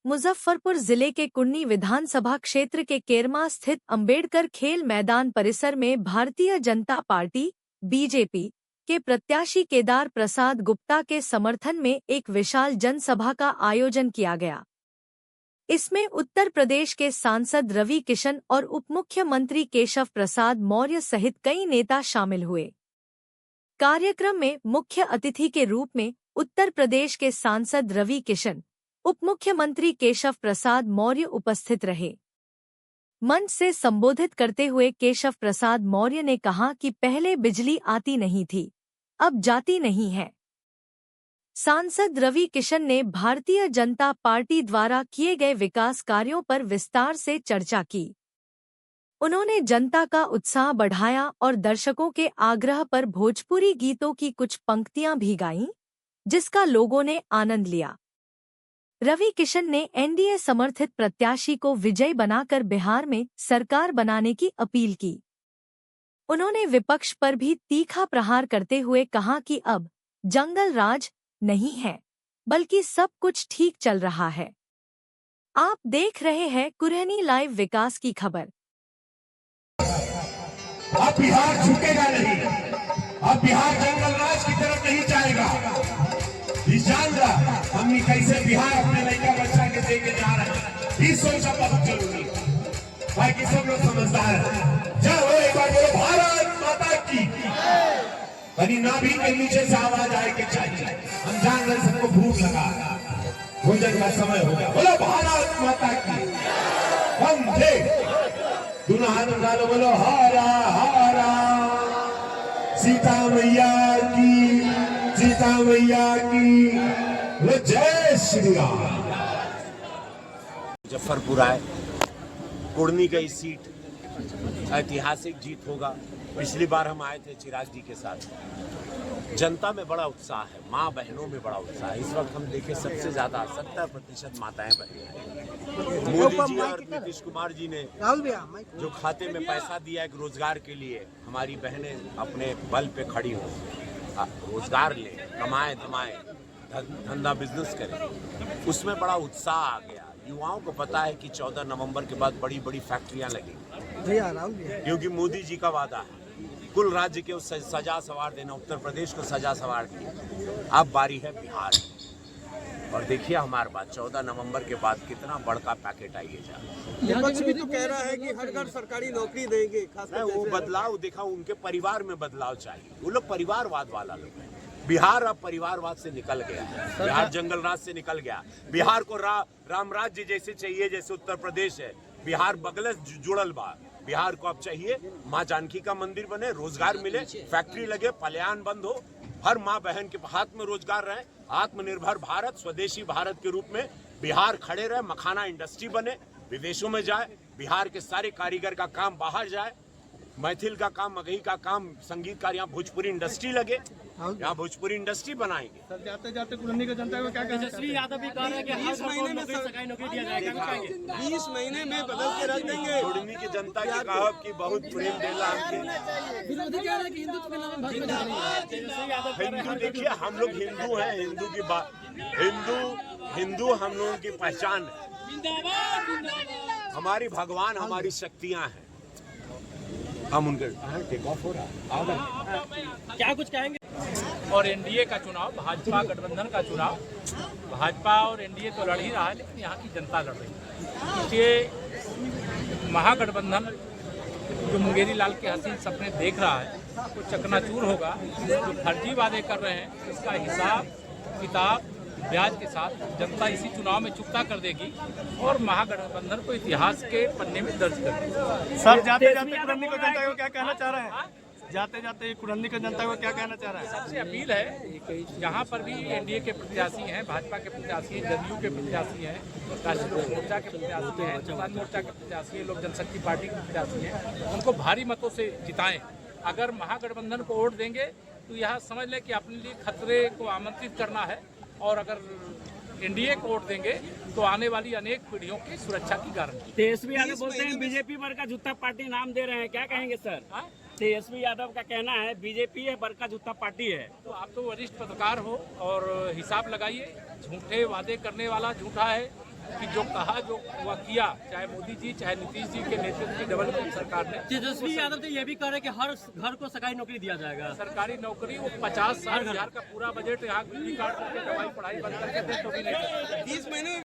मुजफ्फरपुर जिले के कुन्नी विधानसभा क्षेत्र के केरमा स्थित अंबेडकर खेल मैदान परिसर में भारतीय जनता पार्टी बीजेपी के प्रत्याशी केदार प्रसाद गुप्ता के समर्थन में एक विशाल जनसभा का आयोजन किया गया। इसमें उत्तर प्रदेश के सांसद रवि किशन और उपमुख्यमंत्री केशव प्रसाद मौर्य सहित कई नेता शामिल हुए। कार्यक्रम में मुख्य अतिथि के रूप में उत्तर प्रदेश के सांसद रवि किशन, उपमुख्यमंत्री केशव प्रसाद मौर्य उपस्थित रहे। मंच से संबोधित करते हुए केशव प्रसाद मौर्य ने कहा कि पहले बिजली आती नहीं थी, अब जाती नहीं है। सांसद रवि किशन ने भारतीय जनता पार्टी द्वारा किए गए विकास कार्यों पर विस्तार से चर्चा की। उन्होंने जनता का उत्साह बढ़ाया और दर्शकों के आग्रह पर भोजपुरी गीतों की कुछ पंक्तियां भी गाईं, जिसका लोगों ने आनंद लिया। रवि किशन ने एनडीए समर्थित प्रत्याशी को विजयी बनाकर बिहार में सरकार बनाने की अपील की। उन्होंने विपक्ष पर भी तीखा प्रहार करते हुए कहा कि अब जंगल राज नहीं है, बल्कि सब कुछ ठीक चल रहा है। आप देख रहे हैं कुरहनी लाइव विकास की खबर। अब बिहार झुकेगा नहीं, अब बिहार जंगल राज की तरफ नहीं जाएगा। जान रहा हमने कैसे बिहार अपने लड़का बच्चा के देके जा रहे हैं, इस सोचा बहुत जरूरी है। बाकी सब लोग समझदार है। जय हो, एक बार बोलो भारत माता की। बनी नाभि के नीचे से आवाज आए के चाहिए। हम जान रहे सबको भूख लगा, भोजन का समय हो गया। बोलो भारत माता की। वंदे, दोनों हाथ उठा लो, बोलो हारा हारा सीता मैया की, सीता मैया की, जय श्री राम। मुजफ्फरपुर आए, कुर्नी की सीट ऐतिहासिक जीत होगा। पिछली बार हम आए थे चिराग जी के साथ। जनता में बड़ा उत्साह है, माँ बहनों में बड़ा उत्साह है। इस वक्त हम देखें सबसे ज्यादा 70% माताएं बहनें हैं। मोदी जी और नीतीश कुमार जी ने जो खाते में पैसा दिया है रोजगार के लिए, हमारी बहनें अपने बल पे खड़ी हों, रोजगार लें, कमाएं धमाएं, धंधा बिजनेस करें, उसमें बड़ा उत्साह आ गया। युवाओं को पता है कि 14 नवंबर के बाद बड़ी बड़ी फैक्ट्रियां लगेंगी, क्योंकि मोदी जी का वादा है कुल राज्य के उस सजा सवार देना। उत्तर प्रदेश को सजा सवार दी, अब बारी है बिहार। और देखिए हमारे बात 14 नवंबर के बाद कितना बड़का पैकेट आइएगा। विपक्ष भी तो कह रहा है कि हर घर सरकारी नौकरी देंगे। वो बदलाव देखा, उनके परिवार में बदलाव चाहिए। वो लोग परिवारवाद वाला लोग हैं। बिहार अब परिवारवाद से निकल गया, बिहार जंगल राज से निकल गया। बिहार को राम राज्य जैसे चाहिए जैसे उत्तर प्रदेश है। बिहार बगल जुड़ल बा। बिहार को अब चाहिए माँ जानकी का मंदिर बने, रोजगार मिले, फैक्ट्री लगे, पलायन बंद हो, हर माँ बहन के हाथ में रोजगार रहे, आत्मनिर्भर भारत, स्वदेशी भारत के रूप में बिहार खड़े रहे, मखाना इंडस्ट्री बने, विदेशों में जाए, बिहार के सारे कारीगर का काम बाहर जाए, मैथिल का काम, मगही का काम, संगीतकार, यहाँ भोजपुरी इंडस्ट्री लगे, यहाँ भोजपुरी इंडस्ट्री बनाएंगे। सर जाते जाते कुरनी की जनता को क्या कहना? तेजस्वी यादव भी कह रहे हैं कि 20 महीने में सरकारी नौकरी दिया जाएगा। 20 महीने में बदल के रख देंगे। कुर्नी की जनता के कहा कि बहुत प्रेम देला हमके। हिंदू देखिए, हम लोग हिंदू हैं, हिंदू की बात, हिंदू हम लोगों की पहचान है। हमारी भगवान, हमारी शक्तियाँ हैं। हम उनके टेक ऑफ हो रहा है। क्या कुछ कहेंगे? और एनडीए का चुनाव, भाजपा गठबंधन का चुनाव, भाजपा और एनडीए तो लड़ ही रहा है, लेकिन यहाँ की जनता लड़ रही है। इसलिए महागठबंधन जो मुंगेरी लाल के हसीन सपने देख रहा है, वो चकनाचूर होगा। जो फर्जी वादे कर रहे हैं, इसका हिसाब किताब ब्याज के साथ जनता इसी चुनाव में चुकता कर देगी और महागठबंधन को इतिहास के पन्ने में दर्ज कर देगी। सर जाते जाते कुरनी को जनता को क्या कहना चाह रहे हैं? जाते जाते कुरनी की जनता को क्या कहना चाह रहा है? सबसे अपील है, यहाँ पर भी एनडीए के प्रत्याशी हैं, भाजपा के प्रत्याशी हैं, जदयू के प्रत्याशी हैं, राष्ट्रीय लोक मोर्चा के प्रत्याशी हैं, किसान मोर्चा के प्रत्याशी हैं, लोक जनशक्ति पार्टी के प्रत्याशी हैं। उनको भारी मतों से जिताएं। अगर महागठबंधन को वोट देंगे तो यह समझ लें कि अपने लिए खतरे को आमंत्रित करना है, और अगर एनडीए को वोट देंगे तो आने वाली अनेक पीढ़ियों की सुरक्षा की गारंटी। तेजस्वी यादव बोलते हैं बीजेपी बड़का जूता पार्टी नाम दे रहे हैं, क्या कहेंगे सर? तेजस्वी यादव का कहना है बीजेपी है बड़का जूता पार्टी है। तो आप तो वरिष्ठ पत्रकार हो और हिसाब लगाइए, झूठे वादे करने वाला झूठा है, कि जो कहा जो वह किया, चाहे मोदी जी चाहे नीतीश जी के नेतृत्व की डेवलपमेंट सरकार ने। तेजस्वी यादव तो ये भी कह रहे हैं कि हर घर को सरकारी नौकरी दिया जाएगा। सरकारी नौकरी, वो 50 साल बिहार का पूरा बजट यहाँ कार्ड करके दवाई पढ़ाई बंद करके दे तो भी नहीं। 20 महीने